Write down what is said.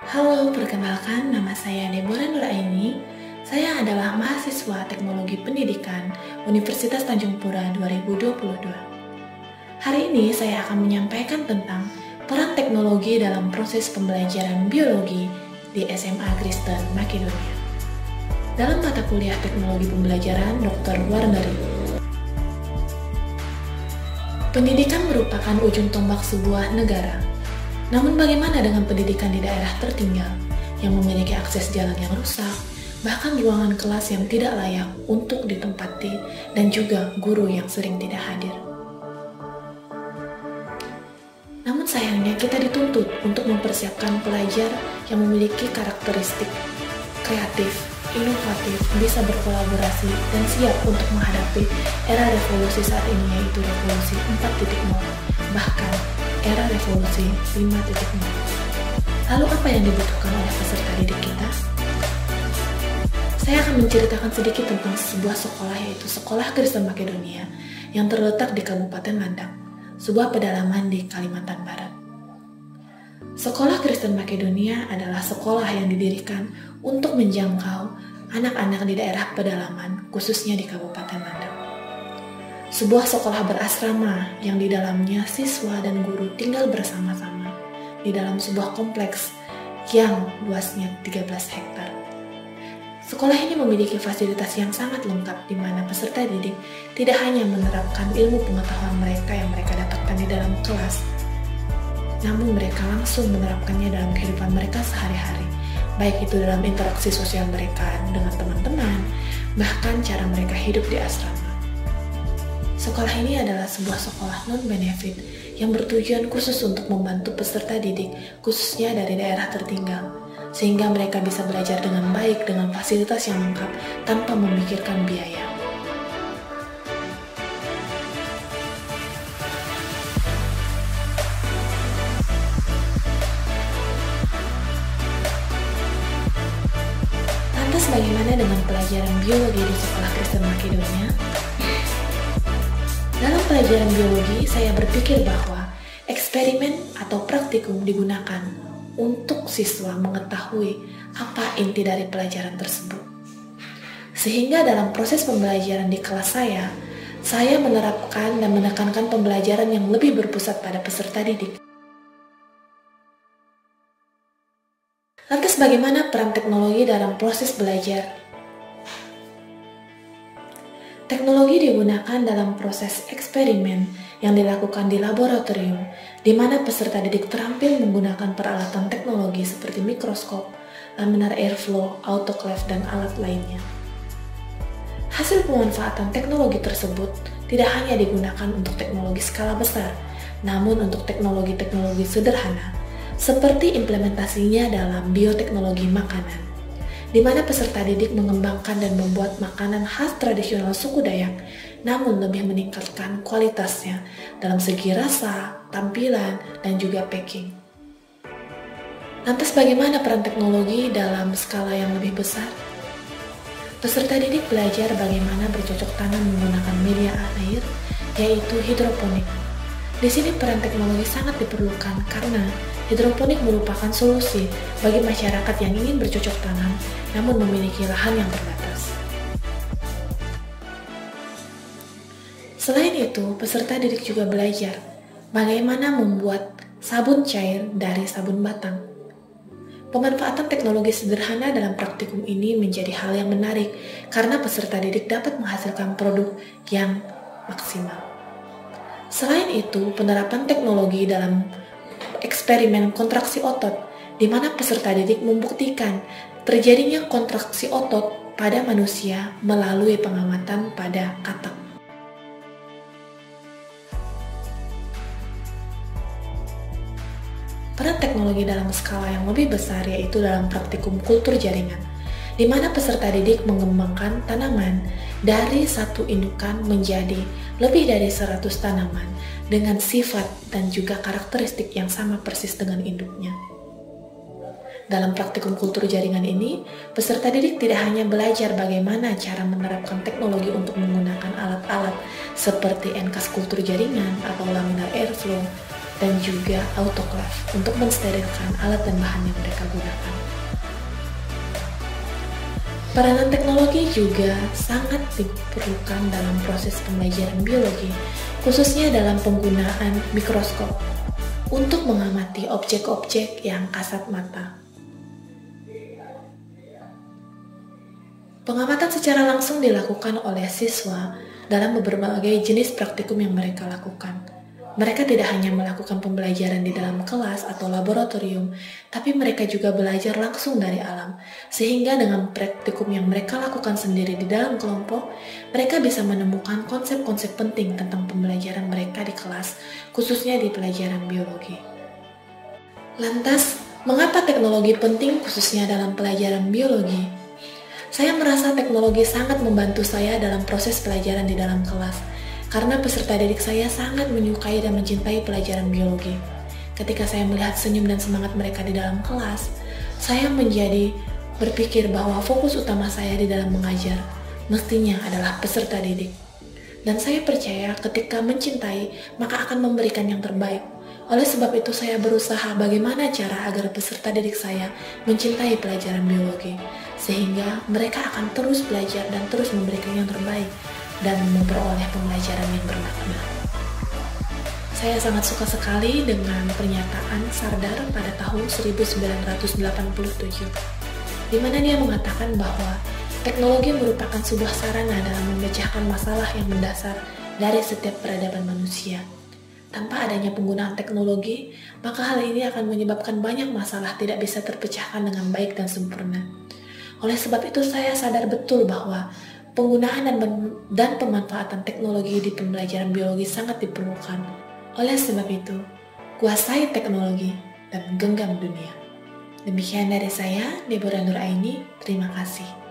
Halo, perkenalkan nama saya Deborah Nuraini. Saya adalah mahasiswa Teknologi Pendidikan Universitas Tanjung Pura 2022. Hari ini saya akan menyampaikan tentang peran teknologi dalam proses pembelajaran biologi di SMA Kristen Makedonia. Dalam mata kuliah Teknologi Pembelajaran Dr. Warneri. Pendidikan merupakan ujung tombak sebuah negara. Namun bagaimana dengan pendidikan di daerah tertinggal yang memiliki akses jalan yang rusak, bahkan ruangan kelas yang tidak layak untuk ditempati, dan juga guru yang sering tidak hadir? Namun sayangnya kita dituntut untuk mempersiapkan pelajar yang memiliki karakteristik kreatif, inovatif, bisa berkolaborasi, dan siap untuk menghadapi era revolusi saat ini, yaitu revolusi 4.0, bahkan era revolusi 5.0. Lalu apa yang dibutuhkan oleh peserta didik kita? Saya akan menceritakan sedikit tentang sebuah sekolah, yaitu Sekolah Kristen Makedonia yang terletak di Kabupaten Landak, sebuah pedalaman di Kalimantan Barat. Sekolah Kristen Makedonia adalah sekolah yang didirikan untuk menjangkau anak-anak di daerah pedalaman, khususnya di Kabupaten Landak. Sebuah sekolah berasrama yang di dalamnya siswa dan guru tinggal bersama-sama di dalam sebuah kompleks yang luasnya 13 hektar. Sekolah ini memiliki fasilitas yang sangat lengkap di mana peserta didik tidak hanya menerapkan ilmu pengetahuan mereka yang mereka dapatkan di dalam kelas, namun mereka langsung menerapkannya dalam kehidupan mereka sehari-hari, baik itu dalam interaksi sosial mereka dengan teman-teman, bahkan cara mereka hidup di asrama. Sekolah ini adalah sebuah sekolah non-benefit yang bertujuan khusus untuk membantu peserta didik, khususnya dari daerah tertinggal, sehingga mereka bisa belajar dengan baik dengan fasilitas yang lengkap tanpa memikirkan biaya. Lantas bagaimana dengan pelajaran biologi di Sekolah Kristen Makedonia? Dalam pelajaran biologi, saya berpikir bahwa eksperimen atau praktikum digunakan untuk siswa mengetahui apa inti dari pelajaran tersebut. Sehingga dalam proses pembelajaran di kelas saya menerapkan dan menekankan pembelajaran yang lebih berpusat pada peserta didik. Lantas bagaimana peran teknologi dalam proses belajar? Teknologi digunakan dalam proses eksperimen yang dilakukan di laboratorium, di mana peserta didik terampil menggunakan peralatan teknologi seperti mikroskop, laminar airflow, autoclave, dan alat lainnya. Hasil pemanfaatan teknologi tersebut tidak hanya digunakan untuk teknologi skala besar, namun untuk teknologi-teknologi sederhana, seperti implementasinya dalam bioteknologi makanan, di mana peserta didik mengembangkan dan membuat makanan khas tradisional suku Dayak, namun lebih meningkatkan kualitasnya dalam segi rasa, tampilan, dan juga packing. Lantas bagaimana peran teknologi dalam skala yang lebih besar? Peserta didik belajar bagaimana bercocok tanam menggunakan media air, yaitu hidroponik. Di sini peran teknologi sangat diperlukan karena hidroponik merupakan solusi bagi masyarakat yang ingin bercocok tanam namun memiliki lahan yang terbatas. Selain itu, peserta didik juga belajar bagaimana membuat sabun cair dari sabun batang. Pemanfaatan teknologi sederhana dalam praktikum ini menjadi hal yang menarik karena peserta didik dapat menghasilkan produk yang maksimal. Selain itu, penerapan teknologi dalam eksperimen kontraksi otot, di mana peserta didik membuktikan terjadinya kontraksi otot pada manusia melalui pengamatan pada katak. Peran teknologi dalam skala yang lebih besar yaitu dalam praktikum kultur jaringan, di mana peserta didik mengembangkan tanaman dari satu indukan menjadi lebih dari 100 tanaman dengan sifat dan juga karakteristik yang sama persis dengan induknya. Dalam praktikum kultur jaringan ini, peserta didik tidak hanya belajar bagaimana cara menerapkan teknologi untuk menggunakan alat-alat seperti Enkas kultur jaringan atau laminar airflow, dan juga autoclave untuk mensterilkan alat dan bahan yang mereka gunakan. Peranan teknologi juga sangat diperlukan dalam proses pembelajaran biologi, khususnya dalam penggunaan mikroskop untuk mengamati objek-objek yang kasat mata. Pengamatan secara langsung dilakukan oleh siswa dalam berbagai jenis praktikum yang mereka lakukan. Mereka tidak hanya melakukan pembelajaran di dalam kelas atau laboratorium, tapi mereka juga belajar langsung dari alam, sehingga dengan praktikum yang mereka lakukan sendiri di dalam kelompok, mereka bisa menemukan konsep-konsep penting tentang pembelajaran mereka di kelas, khususnya di pelajaran biologi. Lantas, mengapa teknologi penting khususnya dalam pelajaran biologi? Saya merasa teknologi sangat membantu saya dalam proses pelajaran di dalam kelas, karena peserta didik saya sangat menyukai dan mencintai pelajaran biologi. Ketika saya melihat senyum dan semangat mereka di dalam kelas, saya menjadi berpikir bahwa fokus utama saya di dalam mengajar mestinya adalah peserta didik. Dan saya percaya ketika mencintai, maka akan memberikan yang terbaik. Oleh sebab itu saya berusaha bagaimana cara agar peserta didik saya mencintai pelajaran biologi, sehingga mereka akan terus belajar dan terus memberikan yang terbaik dan memperoleh pembelajaran yang bermakna. Saya sangat suka sekali dengan pernyataan Sardar pada tahun 1987, di mana dia mengatakan bahwa teknologi merupakan sebuah sarana dalam memecahkan masalah yang mendasar dari setiap peradaban manusia. Tanpa adanya penggunaan teknologi, maka hal ini akan menyebabkan banyak masalah tidak bisa terpecahkan dengan baik dan sempurna. Oleh sebab itu saya sadar betul bahwa penggunaan dan pemanfaatan teknologi di pembelajaran biologi sangat diperlukan. Oleh sebab itu, kuasai teknologi dan genggam dunia. Demikian dari saya, Deborah Nuraini. Terima kasih.